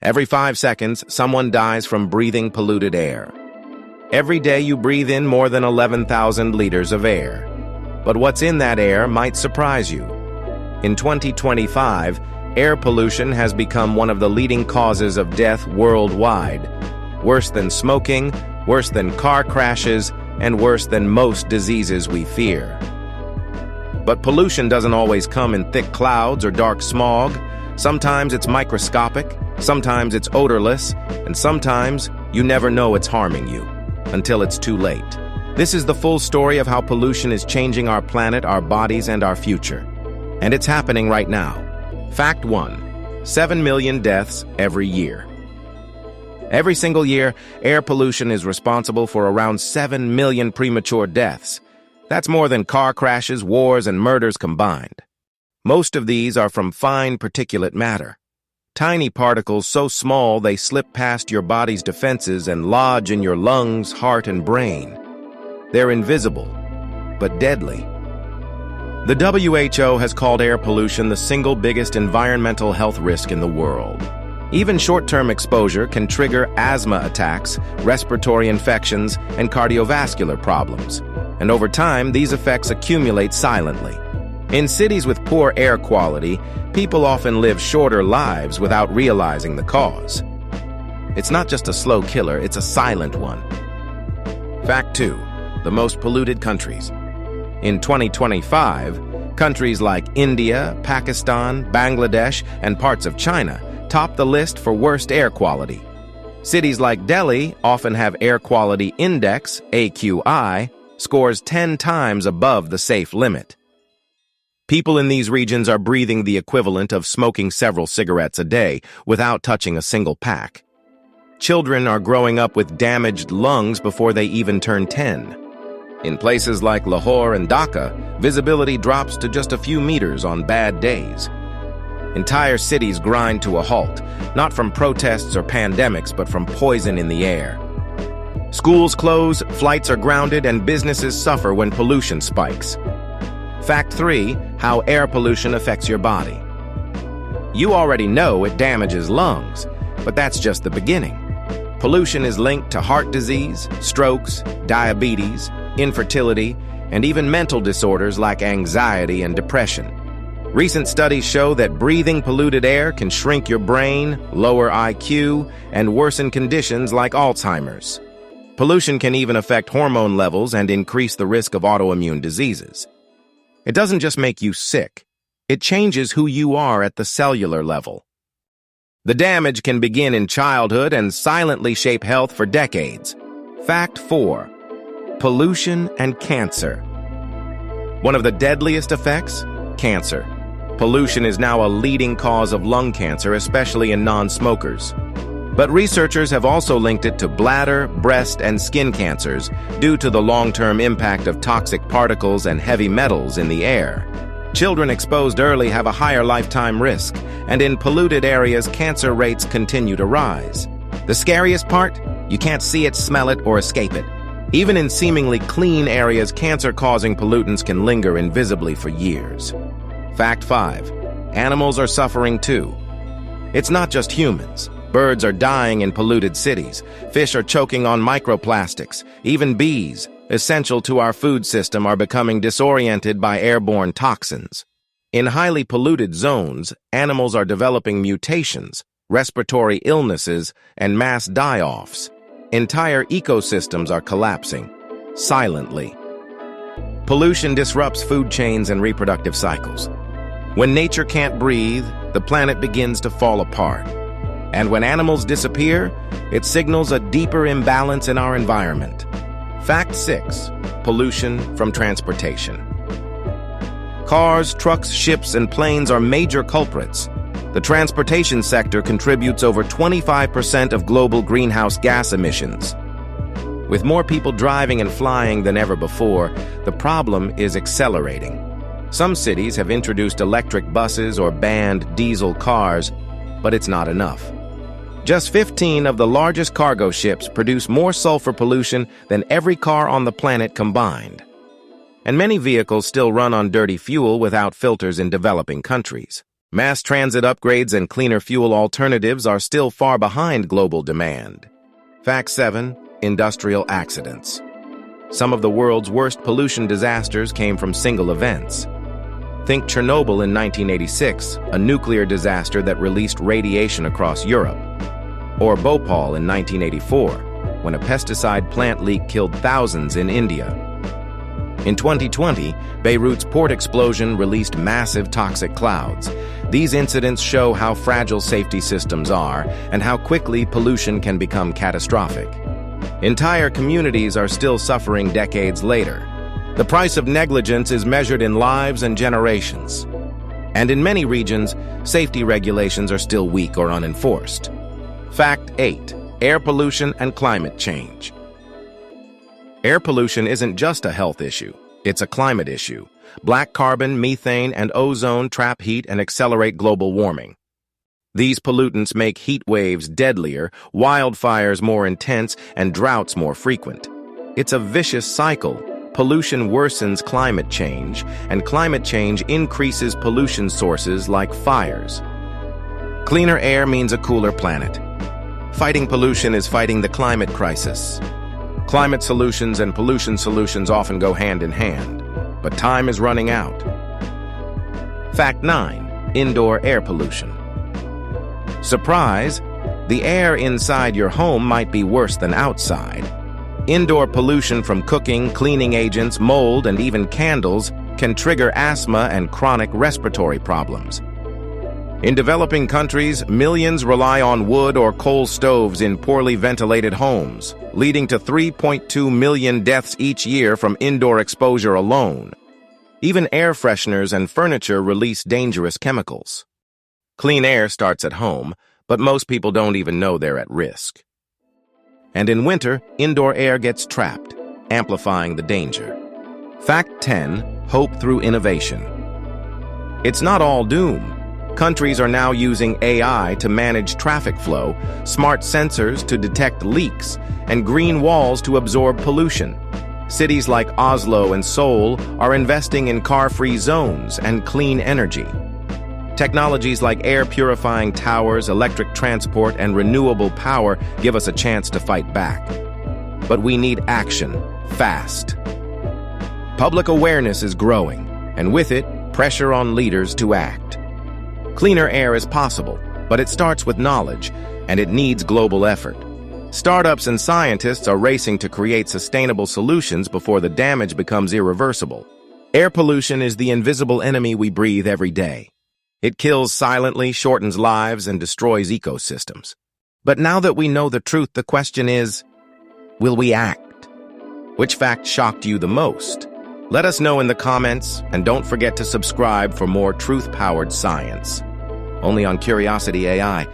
Every 5 seconds, someone dies from breathing polluted air. Every day you breathe in more than 11,000 liters of air. But what's in that air might surprise you. In 2025, air pollution has become one of the leading causes of death worldwide. Worse than smoking, worse than car crashes, and worse than most diseases we fear. But pollution doesn't always come in thick clouds or dark smog. Sometimes it's microscopic, sometimes it's odorless, and sometimes you never know it's harming you until it's too late. This is the full story of how pollution is changing our planet, our bodies, and our future. And it's happening right now. Fact 1. 7 million deaths every year. Every single year, air pollution is responsible for around 7 million premature deaths. That's more than car crashes, wars, and murders combined. Most of these are from fine particulate matter. Tiny particles so small they slip past your body's defenses and lodge in your lungs, heart, and brain. They're invisible, but deadly. The WHO has called air pollution the single biggest environmental health risk in the world. Even short-term exposure can trigger asthma attacks, respiratory infections, and cardiovascular problems. And over time, these effects accumulate silently. In cities with poor air quality, people often live shorter lives without realizing the cause. It's not just a slow killer, it's a silent one. Fact 2. The most polluted countries. In 2025, countries like India, Pakistan, Bangladesh, and parts of China top the list for worst air quality. Cities like Delhi often have air quality index, AQI, scores 10 times above the safe limit. People in these regions are breathing the equivalent of smoking several cigarettes a day without touching a single pack. Children are growing up with damaged lungs before they even turn 10. In places like Lahore and Dhaka, visibility drops to just a few meters on bad days. Entire cities grind to a halt, not from protests or pandemics, but from poison in the air. Schools close, flights are grounded, and businesses suffer when pollution spikes. Fact 3. How air pollution affects your body. You already know it damages lungs, but that's just the beginning. Pollution is linked to heart disease, strokes, diabetes, infertility, and even mental disorders like anxiety and depression. Recent studies show that breathing polluted air can shrink your brain, lower IQ, and worsen conditions like Alzheimer's. Pollution can even affect hormone levels and increase the risk of autoimmune diseases. It doesn't just make you sick, it changes who you are at the cellular level. The damage can begin in childhood and silently shape health for decades. Fact 4. Pollution and cancer. One of the deadliest effects? Cancer. Pollution is now a leading cause of lung cancer, especially in non-smokers. But researchers have also linked it to bladder, breast, and skin cancers due to the long-term impact of toxic particles and heavy metals in the air. Children exposed early have a higher lifetime risk, and in polluted areas, cancer rates continue to rise. The scariest part? You can't see it, smell it, or escape it. Even in seemingly clean areas, cancer-causing pollutants can linger invisibly for years. Fact 5. Animals are suffering too. It's not just humans. Birds are dying in polluted cities. Fish are choking on microplastics. Even bees, essential to our food system, are becoming disoriented by airborne toxins. In highly polluted zones, animals are developing mutations, respiratory illnesses, and mass die-offs. Entire ecosystems are collapsing, silently. Pollution disrupts food chains and reproductive cycles. When nature can't breathe, the planet begins to fall apart. And when animals disappear, it signals a deeper imbalance in our environment. Fact 6. Pollution from transportation. Cars, trucks, ships, and planes are major culprits. The transportation sector contributes over 25% of global greenhouse gas emissions. With more people driving and flying than ever before, the problem is accelerating. Some cities have introduced electric buses or banned diesel cars, but it's not enough. Just 15 of the largest cargo ships produce more sulfur pollution than every car on the planet combined. And many vehicles still run on dirty fuel without filters in developing countries. Mass transit upgrades and cleaner fuel alternatives are still far behind global demand. Fact 7. Industrial accidents. Some of the world's worst pollution disasters came from single events. Think Chernobyl in 1986, a nuclear disaster that released radiation across Europe. Or Bhopal in 1984, when a pesticide plant leak killed thousands in India. In 2020, Beirut's port explosion released massive toxic clouds. These incidents show how fragile safety systems are and how quickly pollution can become catastrophic. Entire communities are still suffering decades later. The price of negligence is measured in lives and generations. And in many regions, safety regulations are still weak or unenforced. Fact 8. Air pollution and climate change. Air pollution isn't just a health issue, it's a climate issue. Black carbon, methane, and ozone trap heat and accelerate global warming. These pollutants make heat waves deadlier, wildfires more intense, and droughts more frequent. It's a vicious cycle. Pollution worsens climate change, and climate change increases pollution sources like fires. Cleaner air means a cooler planet. Fighting pollution is fighting the climate crisis. Climate solutions and pollution solutions often go hand in hand, but time is running out. Fact 9. Indoor air pollution. Surprise! The air inside your home might be worse than outside. Indoor pollution from cooking, cleaning agents, mold, and even candles can trigger asthma and chronic respiratory problems. In developing countries, millions rely on wood or coal stoves in poorly ventilated homes, leading to 3.2 million deaths each year from indoor exposure alone. Even air fresheners and furniture release dangerous chemicals. Clean air starts at home, but most people don't even know they're at risk. And in winter, indoor air gets trapped, amplifying the danger. Fact 10. Hope through innovation. It's not all doom. Countries are now using AI to manage traffic flow, smart sensors to detect leaks, and green walls to absorb pollution. Cities like Oslo and Seoul are investing in car-free zones and clean energy. Technologies like air-purifying towers, electric transport, and renewable power give us a chance to fight back. But we need action, fast. Public awareness is growing, and with it, pressure on leaders to act. Cleaner air is possible, but it starts with knowledge, and it needs global effort. Startups and scientists are racing to create sustainable solutions before the damage becomes irreversible. Air pollution is the invisible enemy we breathe every day. It kills silently, shortens lives, and destroys ecosystems. But now that we know the truth, the question is, will we act? Which fact shocked you the most? Let us know in the comments, and don't forget to subscribe for more truth-powered science. Only on Curiosity AI.